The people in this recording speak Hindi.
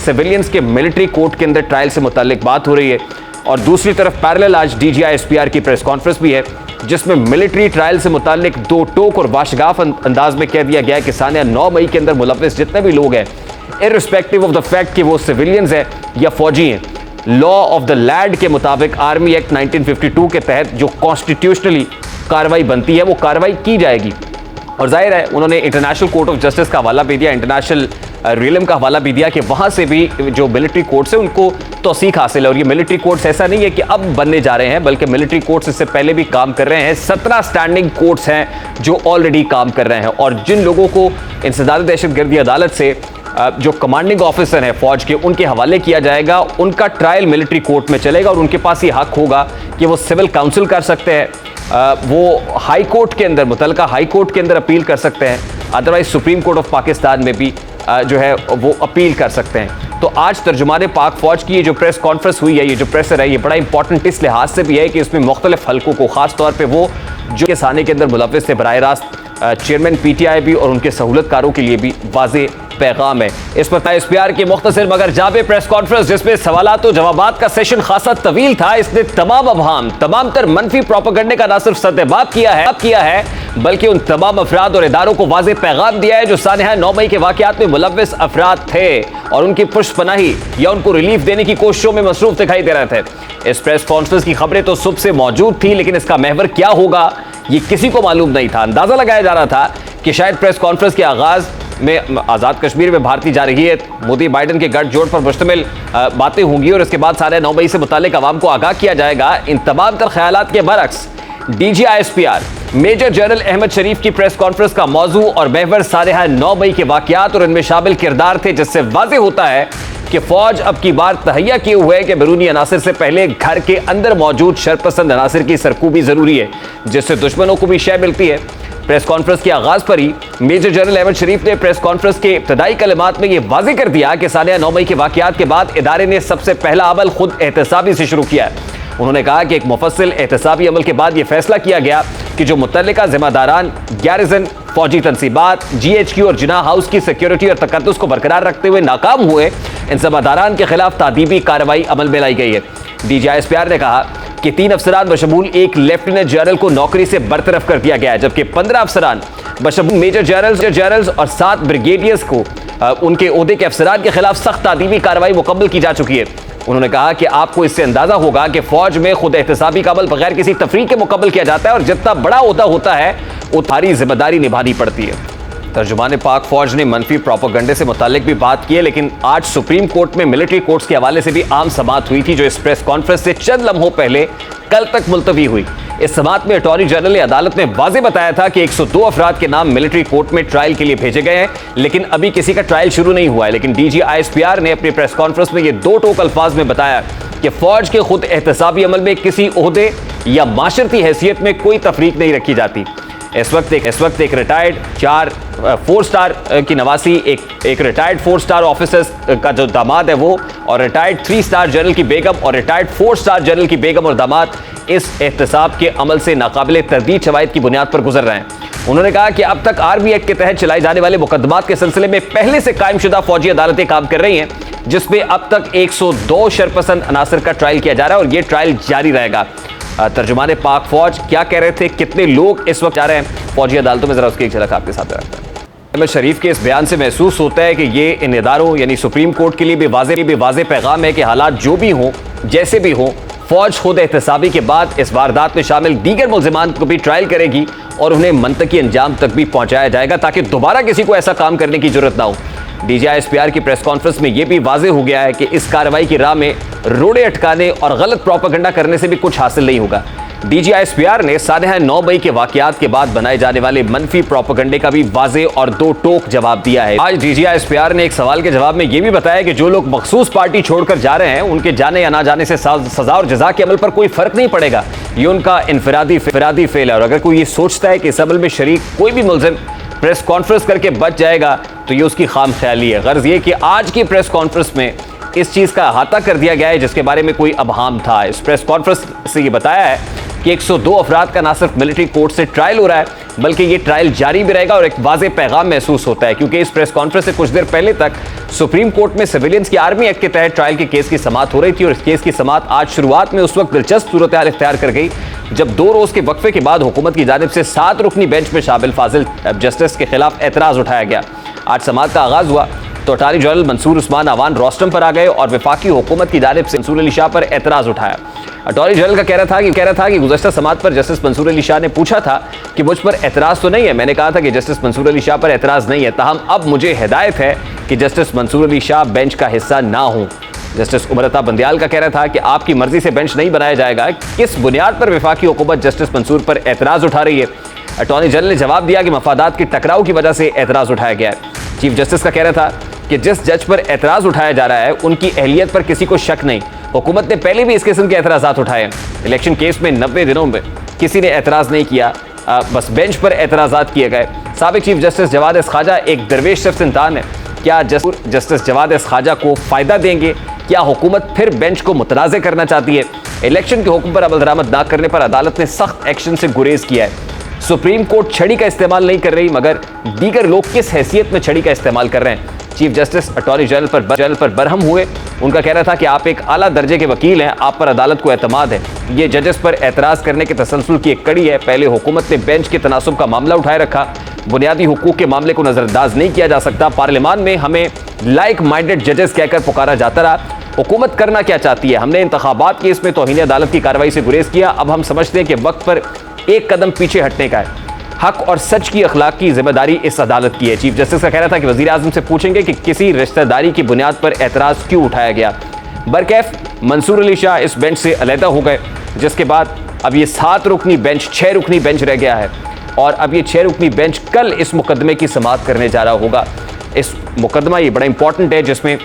सिविलियंस के मिलिट्री कोर्ट के अंदर ट्रायल से मुताल्लिक बात हो रही है, और दूसरी तरफ पैरेलल आज DGI-SPR की प्रेस कॉन्फ्रेंस भी है जिसमें मिलिट्री ट्रायल से मुताल्लिक दो टोक और वाशगाफ अंदाज में कह दिया गया है कि सानिया 9 मई के अंदर मुलव्विस जितने भी लोग हैं, इर्रिस्पेक्टिव ऑफ द फैक्ट कि वो सिविलियंस हैं या फौजी हैं, लॉ ऑफ द लैंड के मुताबिक आर्मी एक्ट 1952 के तहत जो कॉन्स्टिट्यूशनली कार्रवाई बनती है वो कार्रवाई की जाएगी। और जाहिर है उन्होंने इंटरनेशनल कोर्ट ऑफ जस्टिस का हवाला भी दिया, इंटरनेशनल रियलम का हवाला भी दिया कि वहाँ से भी जो मिलिट्री कोर्ट्स है उनको तौसीक हासिल है। और ये मिलिट्री कोर्ट्स ऐसा नहीं है कि अब बनने जा रहे हैं, बल्कि मिलिट्री कोर्ट्स इससे पहले भी काम कर रहे हैं। 17 स्टैंडिंग कोर्ट्स हैं जो ऑलरेडी काम कर रहे हैं, और जिन लोगों को इंसदाद दहशतगर्दी अदालत से जो कमांडिंग ऑफिसर हैं फौज के, उनके हवाले किया जाएगा, उनका ट्रायल मिलिट्री कोर्ट में चलेगा और उनके पास ये हक होगा कि वो सिविल काउंसिल कर सकते हैं, वो हाई कोर्ट के अंदर, मुतलका हाई कोर्ट के अंदर अपील कर सकते हैं, otherwise supreme court of Pakistan में भी जो है वो अपील कर सकते हैं। तो आज तर्जुमाने पाक फौज की ये जो प्रेस कॉन्फ्रेंस हुई है, ये जो प्रेसर है, ये बड़ा इंपॉर्टेंट इस लिहाज से भी है कि इसमें मुख्तलिफ हल्कों को, खास तौर पे वो जो के साने के अंदर मुलव्विस थे बराह रास्त चेयरमैन PTI भी और उनके सहूलतकारों के लिए भी वाज़े पैगाम है। इस पर SPR की मुख्तसर मगर जाबे प्रेस कॉन्फ्रेंस जिसमें सवालात और जवाबात का सेशन खासा तवील था, इसने तमाम अवहाम, तमाम तर मनफी प्रोपेगेंडे का ना सिर्फ सद्देबाब किया है बल्कि उन तमाम अफराद और इदारों को वाज़े पैगाम दिया है जो सानिया 9 मई के वाक़यात में मुलव्विस अफराद थे और उनकी पुष्पनाही या उनको रिलीफ देने की कोशिशों में मसरूफ दिखाई दे रहे थे। इस प्रेस कॉन्फ्रेंस की खबरें तो सुबह से मौजूद थी, लेकिन इसका महवर क्या होगा ये किसी को मालूम नहीं था। अंदाजा लगाया जा रहा था कि शायद प्रेस कॉन्फ्रेंस के आगाज में आज़ाद कश्मीर में भारतीय जारहियत, मोदी बाइडन के गठजोड़ पर मुश्तमिल बातें होंगी और इसके बाद सारे 9 मई से मुतालिक अवाम को आगाह किया जाएगा। इन तमाम तर ख्यालात के बरक्स DGI-SPR मेजर जनरल अहमद शरीफ की प्रेस कॉन्फ्रेंस का मौजू और महवर सानिया 9 मई के वाक़यात और इनमें शामिल किरदार थे, जिससे वाज़े होता है कि फौज अब की बार तहैया किए हुए है कि बैरूनी अनासर से पहले घर के अंदर मौजूद शरपसंद अनासर की सरकूबी जरूरी है, जिससे दुश्मनों को भी शय मिलती है। प्रेस कॉन्फ्रेंस के आगाज पर ही मेजर जनरल अहमद शरीफ ने प्रेस कॉन्फ्रेंस के इब्तदाई कलिमात में यह वाज़े कर दिया कि सानिया 9 मई के वाक़यात के बाद इदारे ने सबसे पहला अमल खुद एहतसाबी से शुरू किया है। उन्होंने कहा कि एक मुफस्सिल एहतसाबी अमल के बाद यह फैसला किया गया कि जो मुतल्लिका जिम्मेदारान गैरिजन, फौजी तनसीबात, GHQ और जिना हाउस की सिक्योरिटी और तकद्दुस को बरकरार रखते हुए नाकाम हुए, इन जिम्मेदारान के खिलाफ तादीबी कार्रवाई अमल में लाई गई है। DGI-SPR ने कहा कि 3 अफसरान बशमूल एक लेफ्टिनेंट जनरल को नौकरी से बरतरफ कर दिया गया है, जबकि 15 अफसरान बशमूल मेजर जनरल्स और 7 ब्रिगेडियर्स को उनके ओहदे के अफसरान के खिलाफ सख्त तादीबी कार्रवाई मुकम्मल की जा चुकी है। उन्होंने कहा कि आपको इससे अंदाजा होगा कि फौज में खुद एहतसाबी का अमल बगैर किसी तफरीक के मुकम्मल किया जाता है और जितना बड़ा ओहदा होता है उतनी जिम्मेदारी निभानी पड़ती है। तर्जुमान पाक फौज ने मनफी प्रोपेगेंडे से मुतालिक भी बात की है, लेकिन आज सुप्रीम कोर्ट में मिलिट्री कोर्ट्स के हवाले से भी आम समाअत हुई थी, जो इस प्रेस कॉन्फ्रेंस से चंद लम्हों पहले कल तक मुलतवी हुई। इस समाअत में अटॉर्नी जनरल ने अदालत में वाज़े बताया था कि 102 अफराद के नाम मिलिट्री कोर्ट में ट्रायल के लिए भेजे गए हैं, लेकिन अभी किसी का ट्रायल शुरू नहीं हुआ है। लेकिन DGI-SPR ने अपनी प्रेस कॉन्फ्रेंस में ये 2 टोक अल्फाज में बताया कि फौज के खुद एहतसाबी अमल में किसी ओहदे या माशरती हैसियत में कोई तफरीक नहीं रखी जाती। इस वक्त एक रिटायर्ड 4 स्टार की नवासी, एक रिटायर्ड 4 स्टार ऑफिसर का जो दामाद है वो, और रिटायर्ड 3 स्टार जनरल की बेगम और रिटायर्ड 4 स्टार जनरल की बेगम और दामाद इस एहतसाब के अमल से नाकाबिल तरदीद शवाहिद की बुनियाद पर गुजर रहे हैं। उन्होंने कहा कि अब तक आर्मी एक्ट के तहत चलाए जाने वाले मुकदमात के सिलसिले में पहले से कायमशुदा फौजी अदालतें काम कर रही हैं, जिसमें अब तक 102 शरपसंद अनासर का ट्रायल किया जा रहा है और ये ट्रायल जारी रहेगा। तर्जुमाने पाक फौज क्या कह रहे थे, कितने लोग इस वक्त जा रहे हैं फौजी अदालतों में, जरा उसकी एक झलक आपके साथ रखते हैं। अहमद शरीफ के इस बयान से महसूस होता है कि ये इन इदारों यानी सुप्रीम कोर्ट के लिए भी वाज़े पैगाम है कि हालात जो भी हों, जैसे भी हों, फौज खुद एहतसाबी के बाद इस वारदात में शामिल दीगर मुल्ज़िमान को भी ट्रायल करेगी और उन्हें मंतकी अंजाम तक भी पहुंचाया जाएगा ताकि दोबारा किसी को ऐसा काम करने की जरूरत ना हो। DGI-SPR की प्रेस कॉन्फ्रेंस में यह भी वाज़े हो गया है कि इस कार्रवाई की राह में रोड़े अटकाने और गलत प्रोपेगेंडा करने से भी कुछ हासिल नहीं होगा। DGI-SPR ने सानिया 9 मई के वाक़यात के बाद बनाए जाने वाले मनफी प्रोपेगेंडे का भी वाज़े और 2 टोक जवाब दिया है। आज DGI-SPR ने एक सवाल के जवाब में यह भी बताया कि जो लोग मखसूस पार्टी छोड़कर जा रहे हैं उनके जाने या ना जाने से सजा और जजा के अमल पर कोई फर्क नहीं पड़ेगा, ये उनका इनफरादी फेल है। और अगर कोई ये सोचता है कि इस अमल में शरीक कोई भी मुल्ज़िम प्रेस कॉन्फ्रेंस करके बच जाएगा तो ये उसकी खाम ख्याली है। गर्ज ये कि आज की प्रेस कॉन्फ्रेंस में इस चीज़ का अहाता कर दिया गया है जिसके बारे में कोई अबहाम था। इस प्रेस कॉन्फ्रेंस से ये बताया है कि 102 अफराद का ना सिर्फ मिलिट्री कोर्ट से ट्रायल हो रहा है बल्कि ये ट्रायल जारी भी रहेगा और एक वाज़ेह पैगाम महसूस होता है, क्योंकि इस प्रेस कॉन्फ्रेंस से कुछ देर पहले तक सुप्रीम कोर्ट में सिविलियंस की आर्मी एक्ट के तहत ट्रायल के केस की समाअत हो रही थी और इस केस की समाअत आज शुरुआत में उस वक्त दिलचस्प सूरत हाल इख्तियार कर गई जब 2 रोज के वक्फे के बाद हुकूमत की जानिब से 7 रुकनी बेंच में शामिल फाजिल जस्टिस के खिलाफ एतराज़ उठाया गया। आज समाअत का आगाज हुआ तो attorney general Mansoor Usman Awan rostrum पर आ गए और वफाकी हुकूमत की जानिब से मंसूर अली शाह पर एतराज़ उठाया। अटॉर्नी जनरल का कह रहा था कि गुज़श्ता समाअत पर जस्टिस मंसूर अली शाह ने पूछा था कि मुझ पर एतराज़ तो नहीं है। मैंने कहा था कि जस्टिस मंसूर अली शाह पर एतराज़ नहीं है, ताहम अब मुझे हिदायत है कि जस्टिस मंसूर अली शाह बेंच का हिस्सा ना हों। जस्टिस उमर बंदियाल का कहना था कि आपकी मर्जी से बेंच नहीं बनाया जाएगा। किस बुनियाद पर वफाकी हुकूमत जस्टिस मंसूर पर एतराज़ उठा रही है? अटॉर्नी जनरल ने जवाब दिया कि मफादात के टकराव की वजह से एतराज़ उठाया गया है। चीफ जस्टिस का कहना था कि जिस जज पर एतराज़ उठाया जा रहा है उनकी अहलियत पर किसी को शक नहीं। हुकूमत ने पहले भी इस किस्म के एतराज़ात उठाए हैं। इलेक्शन केस में 90 दिनों में किसी ने एतराज़ नहीं किया, बस बेंच पर एतराज़ात किए गए। साबिक chief justice Jawad S Khawaja एक दरवेश शख्स इंसान है। क्या जस्टिस जवाद एस ख्वाजा को फ़ायदा देंगे? क्या हुकूमत फिर बेंच को मुतनाज़ करना चाहती है? इलेक्शन के हुक्म पर अमल दरामद न करने पर अदालत ने सख्त एक्शन से गुरेज किया है। सुप्रीम कोर्ट छड़ी का इस्तेमाल नहीं कर रही, मगर दीगर लोग किस हैसियत में छड़ी का इस्तेमाल कर रहे हैं? चीफ जस्टिस अटॉर्नी जनरल पर बरहम हुए। उनका कहना था कि आप एक आला दर्जे के वकील हैं, आप पर अदालत को एतमाद है। ये जजेस पर एतराज़ करने के तसलसल की एक कड़ी है। पहले हुकूमत ने बेंच के तनासुब का मामला उठाए रखा, बुनियादी हुकूक के मामले को नज़रअंदाज नहीं किया जा सकता। पार्लियामान में हमें लाइक माइंडेड जजेस कहकर पुकारा जाता रहा। हुकूमत करना क्या चाहती है? हमने इंतखाबात के इसमें तौहीन अदालत की कार्रवाई से गुरेज किया। अब हम समझते हैं कि वक्त पर एक कदम पीछे हटने का है। हक और सच की अखलाक की जिम्मेदारी इस अदालत की है। चीफ जस्टिस का कहना था कि वज़ीर आज़म से पूछेंगे कि किसी रिश्तेदारी की बुनियाद पर एतराज़ क्यों उठाया गया। बरकैफ मंसूर अली शाह इस बेंच से अलहदा हो गए, जिसके बाद अब ये 7 रुकनी बेंच 6 रुकनी बेंच रह गया है और अब ये 6 रुकनी बेंच कल इस मुकदमे की समाअत करने जा रहा होगा। इस मुकदमा ये बड़ा इंपॉर्टेंट है जिसमें